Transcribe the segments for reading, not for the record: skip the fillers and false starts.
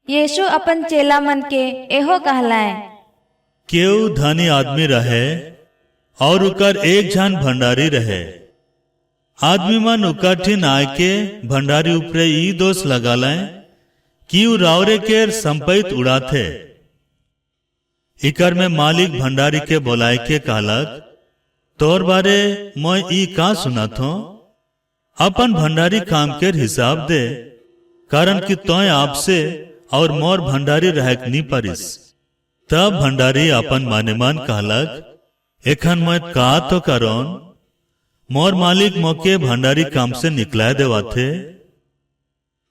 यीशु अपन चेला मन के एहो कहलाए, केउ धनी आदमी रहे और उकर एक झन भंडारी रहे। आदमी मन उकर ठिन आय के भंडारी ऊपरे ई दोष लगाले कि उ रावरे के संपत्ति उड़ाथे। इकर में मालिक भंडारी के बोलाय के कहलक, तोर बारे मैं ई का सुनात हूं, अपन भंडारी काम के हिसाब दे, कारण कि तोय आपसे और मोर भंडारी रहक नी परिस। तब भंडारी अपन माने मान कहलक, एखन मैं का तो करोन, मोर मालिक मोके भंडारी काम से निकला देवाथे।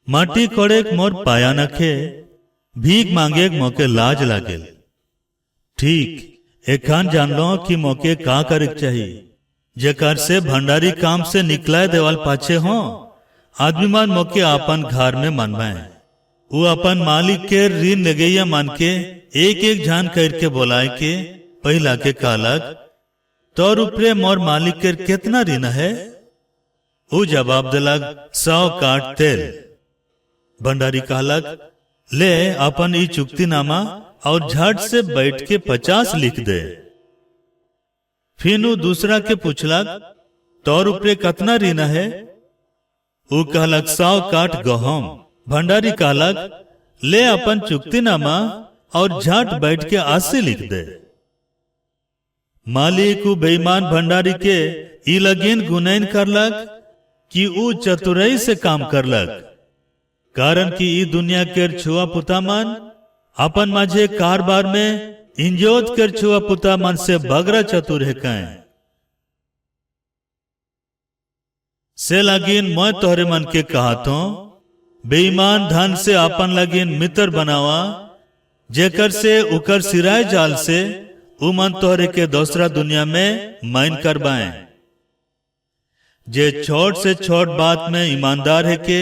माटी कोड़े मोर पाया नखे, भीख मांगे मोके लाज लागेल। ठीक एखन जान लो कि मोके का करे चाहिए, जेकर से भंडारी काम से निकला देवाल पाछे हो आदमी मान मोके अपन घर में मनवाए। वो अपन मालिक के ऋण लगैया मान के एक एक जान करके बोलाए के पहला के कहलक, तोर ऊपरे मोर मालिक के कितना ऋण है? वो जवाब दिलक, 100 काट तेल। भंडारी कहलक, ले अपन ई चुक्ति नामा और झट से बैठ के 50 लिख दे। फिर वो दूसरा के पूछलक, तोर ऊपरे कितना ऋण है? वो कहलक, 100 काट गहम। भंडारी कहलक, ले अपन चुक्ति नामा और झट बैठ के 80 लिख दे। मालिक उ बेईमान भंडारी के ई लगीन गुनैन करलक कि उ चतुराई से काम करलक, कारण कि ई दुनिया के छुआ पुता मन अपन माझे कारबार में इंजोत कर छुआ पुता मन से बगरा चतुर है कहें। से लगीन मैं तोहरे मन के कहत हूं, बेईमान धन से अपन लगीन मित्र बनावा, जेकर से उकर सिराय जाल से उमन तोहरे के दूसरा दुनिया में मैन करवाए। जे छोट से छोट बात में ईमानदार है के,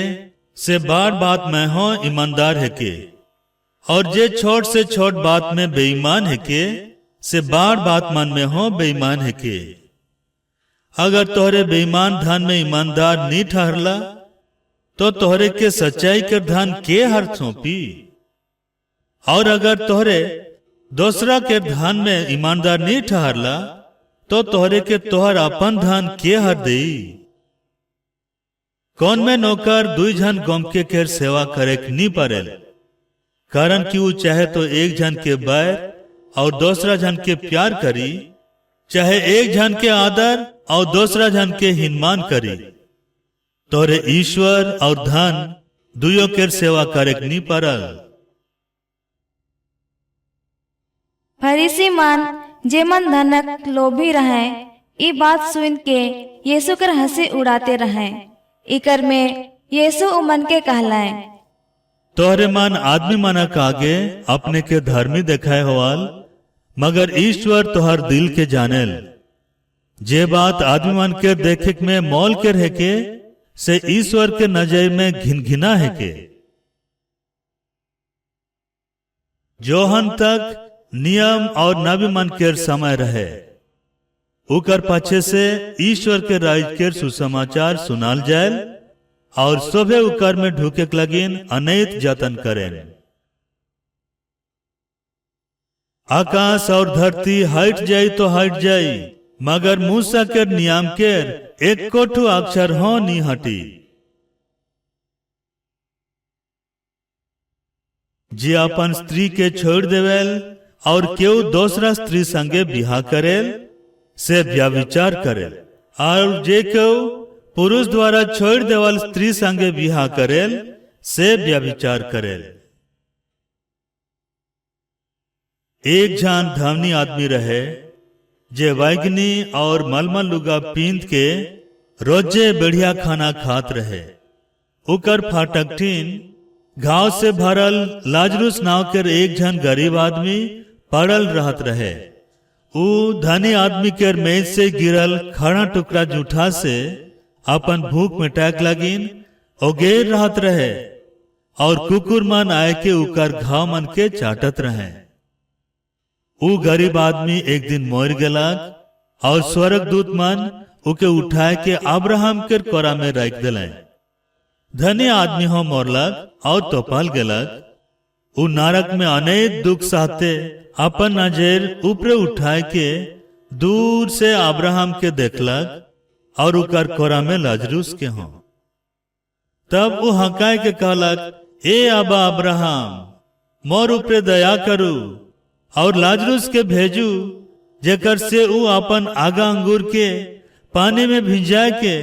से बार बात में हो ईमानदार है के, और जे छोट से छोट बात में बेईमान है के, से बार बात मन में हो बेईमान है के। अगर तोहरे बेईमान धन में ईमानदार नहीं ठहरला, तो तोहरे के सच्चाई के धन के हर सौंपी। और अगर तोहरे दूसरा के धन में ईमानदार नहीं ठहरला, तो तोहरे के तोहर अपन धन के हर देई। कौन में नौकर 2 जन गम के सेवा करे नहीं पड़ेल, कारण कि वो चाहे तो एक जन के बैर और दूसरा जन के प्यार करी, चाहे एक जन के आदर और दूसरा जन के हिनमान करी। तोरे ईश्वर और धन दुयो के सेवा करे नहीं पड़ल। फरीसी मन जे मन धनक लोभी रहे, ई बात सुन के यीशु कर हंसी उड़ाते रहे। इकर में यीशु उमन के कहलाए, तोहरे मन आदमी मनक आगे अपने के धर्मी देखाए होवाल, मगर ईश्वर तोहर दिल के जानेल। जे बात आदमी मन के देखे में मोल के रह के, से ईश्वर के नजर में घिनघिना है के। जोहन तक नियम और नबी मन के समय रहे, उकर पाछे से ईश्वर के राज के सुसमाचार सुनाल जाए, और सोभे उकर में ढूके लगिन अनैत जतन करें। आकाश और धरती हट जाई तो हट जाई, मगर मूसा के नियम के एक कोठू अक्षर हो नी हटी। जे अपन स्त्री के छोड़ देवेल और केउ दूसरा स्त्री संगे बिहा करेल, से व्यभिचार करेल। और जे केउ पुरुष द्वारा छोड़ देवल स्त्री संगे बिहा करेल, से व्यभिचार करेल। एक जन धनी आदमी रहे, जे वैगनी और मलमल लुगा पींद के रोजे बढ़िया खाना खात रहे। उकर फाटक ठीन घाव से भरल लाजरुस नाव के एक जन गरीब आदमी पड़ल रहत रहे। उ धनी आदमी के मेज से गिरल खड़ा टुकड़ा जूठा से अपन भूख मिटाक लगिन ओगेर रहत रहे, और कुकुर मन आए के उकर घाव मन के चाटत रहे। उ गरीब आदमी एक दिन मोर गेलक, और स्वर्गदूत मन उके उठाए के अब्राहम के कोरा में रख दिले। धनी आदमी हो मोरलक और तोपल गेलक, उ नरक में अनेक दुख सहते अपन नजर ऊपर उठाए के दूर से अब्राहम के देखलक और उकर कोरा में लाजरूस के हों। तब वो हकाय के कहलक, ए आबा अब्राहम, मोर ऊपर दया करू और लाजरूस के भेजू, जेकर से उ अपन आगा अंगूर के पानी में भिंजा के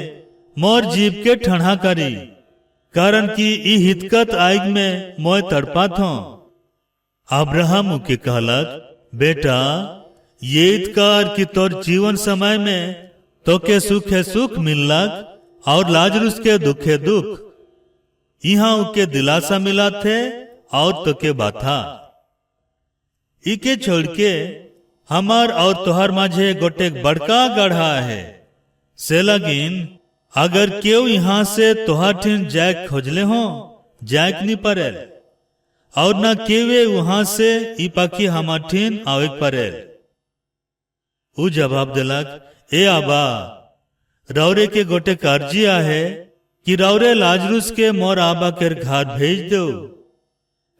मोर जीव के ठंडा करी, कारण कि ई हितकत आग में मोय तड़पात हो। अब्राहम के कहलक, बेटा, ये इतकार कि तोर जीवन समय में तो के सुखे सुख मिललक और लाजरूस के दुखे दुख। यहाँ उके दिलासा मिला थे और तो के बाथा। इके छोड़ के हमार और तोहर माझे गोटे बड़का गढ़ा है, से लगिन अगर केव यहाँ से तोहर ठिन जायक खोजले हो, जायक नहीं पड़े, और न केवे वहां से ई पाखी हमार ठिन आवे पड़े। उ जवाब दिलक, ए आबा, रौरे के गोटे कर्जिया है कि रौरे लाजरूस के मोर आबा के घर भेज दो,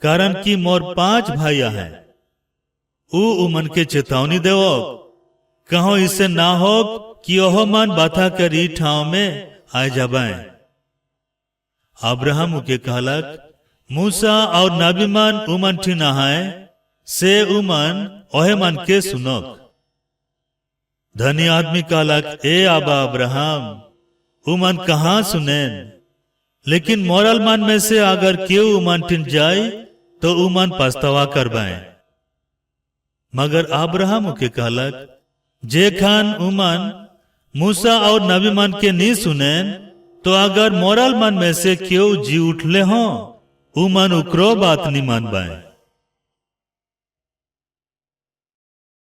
कारण कि मोर 5 भाइया हैं। उ उमन के चेतावनी देवो, कहो इससे ना हो कि ओहो मन बाथा कर ई ठाव में आ जाबाए। अब्राहम के कहलक, मूसा और नबी मन उमन ठिन आए, से उमन ओहे मन के सुनोक। धनी आदमी कहलक, ए आबा अब्राहम, उमन कहाँ सुनेन, लेकिन मोरल मन में से अगर क्यों उमन ठिन जाए तो उमन पछतावा करवाए। मगर अब्राहम के कहलक, जे खान उमन मूसा और नबी मन के नहीं सुनेन, तो अगर मोरल मन में से क्यों जी उठले हो, उमन उकरो बात नहीं मानवाए।